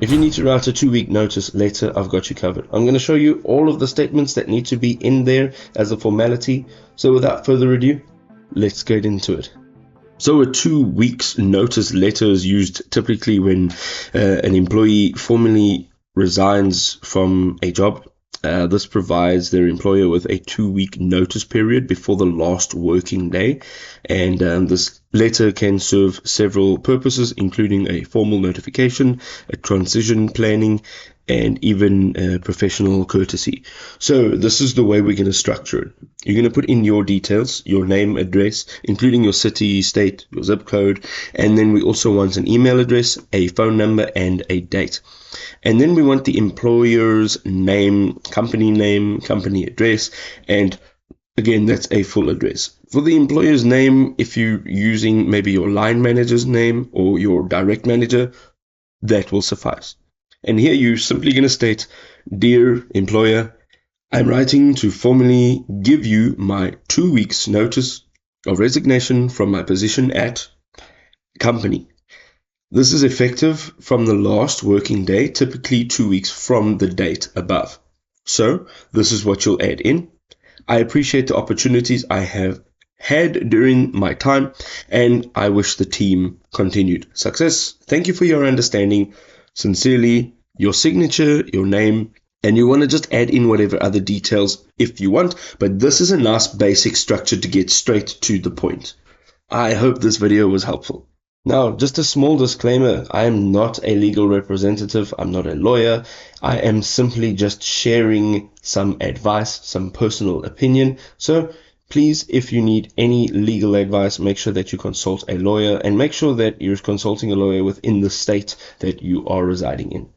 If you need to write a 2-week notice letter, I've got you covered. I'm going to show you all of the statements that need to be in there as a formality. So without further ado, let's get into it. So a 2 weeks notice letter is used typically when an employee formally resigns from a job. This provides their employer with a 2-week notice period before the last working day, and this letter can serve several purposes, including a formal notification, a transition planning, and even professional courtesy. So this is the way we're going to structure it. You're going to put in your details, your name, address, including your city, state, your zip code, and then we also want an email address, a phone number, and a date. And then we want the employer's name, company address, and again, that's a full address. For the employer's name, if you're using maybe your line manager's name or your direct manager, that will suffice. And here you're simply going to state, "Dear employer, I'm writing to formally give you my 2 weeks notice of resignation from my position at company. This is effective from the last working day, typically 2 weeks from the date above." So this is what you'll add in. "I appreciate the opportunities I have had during my time, and I wish the team continued success. Thank you for your understanding. Sincerely," your signature, your name, and you want to just add in whatever other details if you want, but this is a nice basic structure to get straight to the point. I hope this video was helpful. Now, just a small disclaimer, I am not a legal representative, I'm not a lawyer, I am simply just sharing some advice, some personal opinion. So please, if you need any legal advice, make sure that you consult a lawyer, and make sure that you're consulting a lawyer within the state that you are residing in.